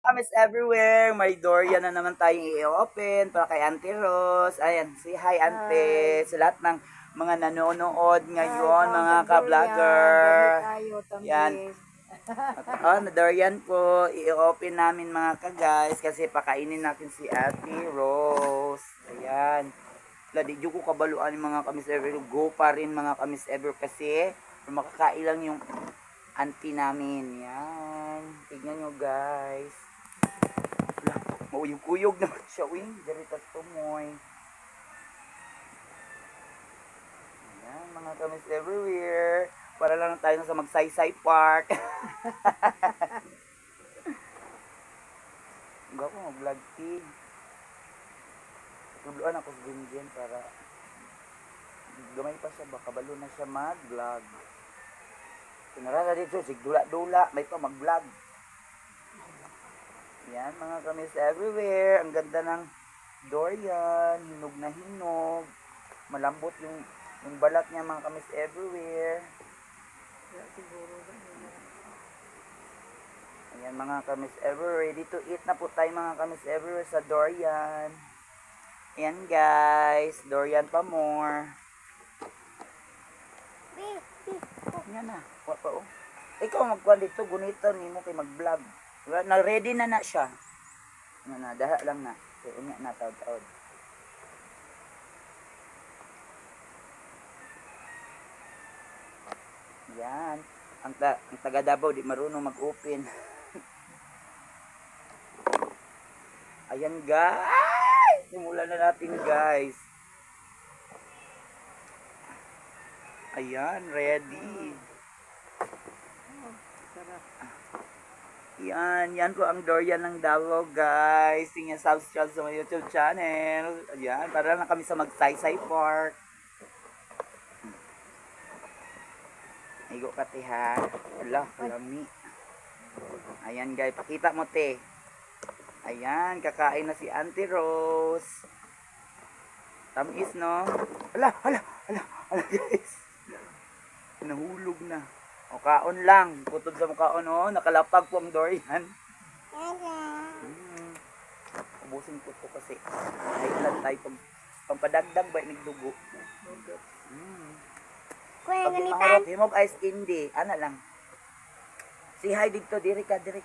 Kamis everywhere. May Dorian na naman tayong i-open para kay Auntie Rose. Ayan, say hi Ante. Hi. Sa lahat ng mga nanonood ngayon, Hi, mga Fountain ka-vlogger. Durian. Dami tayo, Yan. tamis. Oh, na Dorian po. I-open namin mga ka-guys kasi pakainin natin si Ate Rose. Ayan. Ladi ko kabaluan yung mga kamis ever. Go pa rin mga kamis ever kasi makakailang yung auntie namin. Yan. Tignan nyo guys. Mauyog-uyog naman siya, wing. Garitas tumoy. Ayan, mga kamis everywhere. Para lang tayo sa Magsaysay Park. Huwag ako mag-vlog team. Tuluan ako sa Gingen para gamay pa siya. Baka balo na siya mag-vlog. Pinarasa dito, sigdula-dula. May pa mag-vlog. Yan, mga kamis everywhere. Ang ganda ng Dorian. Hinog na hinog. Malambot yung balat niya mga kamis everywhere. Ayan mga kamis everywhere. Ready to eat na po tayo mga kamis everywhere sa Dorian. Ayan guys. Dorian pa more. Yan na. Wa pa oh. Ikaw magkuhan dito. Gunito ni mo kay mag-vlog. Na ready na na siya. Yan na. Daha lang na. So, unya na taod-taod. Yan. Ang taga Davao di marunong mag-open. Ayan guys. Simulan na natin guys. Ayan, ready. Yan po ang Dorian ng Davao guys. Tingnan subscribe sa my YouTube channel. Ayan, para lang kami sa Magsaysay Park. Igo ka te ha. Wala, lami. Ayan guys, pakita mo te. Ayan, kakain na si Auntie Rose. Tamis no? Hala guys. Nahulog na. O kaon lang. Putod sa mukhaon oh. Nakalapag po ang Dorian. Ubusin ko to kasi. Highland tayo pampadagdag ba nagdugo. Kuya, Pag di ganitan. mahurot, himog ice candy. Ana lang. Si hi dito, diri ka. Diri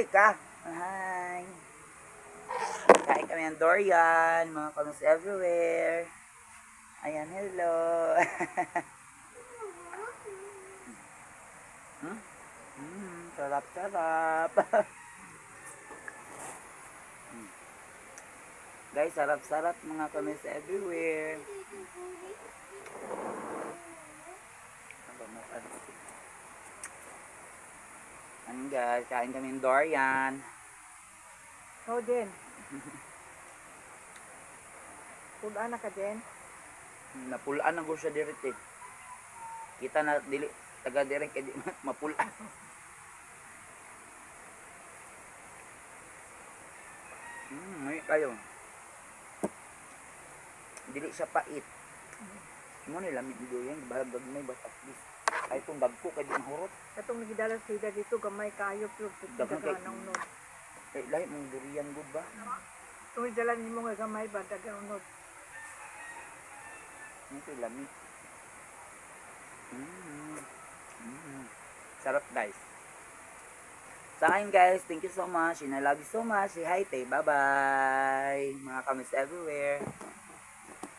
ka. Hi. Kain kami ng Dorian. Mga kamus everywhere. Ayan, hello. Sarap. Guys, sarap mga kamis everywhere. Ano guys, kain kami ng Dorian. Ikaw din. Pulaan na ka din. Napulaan ang siya direct eh. Kita na dili taga direct kay di mapulaan. May kayo. Dili siya pait. Mo ni lamig dito yan, balagdag may basta at least. Ay itong bagko kay di mahurot. Katong nagidala sila dito, gamay kayo, pero Daghang kay- daganang unod. Kay lahi mong durian gud ba? Kung idala ni mo nga gamay ba, daganang unod. Ito lamig. Sarap guys. Sa akin guys, thank you so much and I love you so much. Say hi, tay. Bye-bye. Mga kamis everywhere.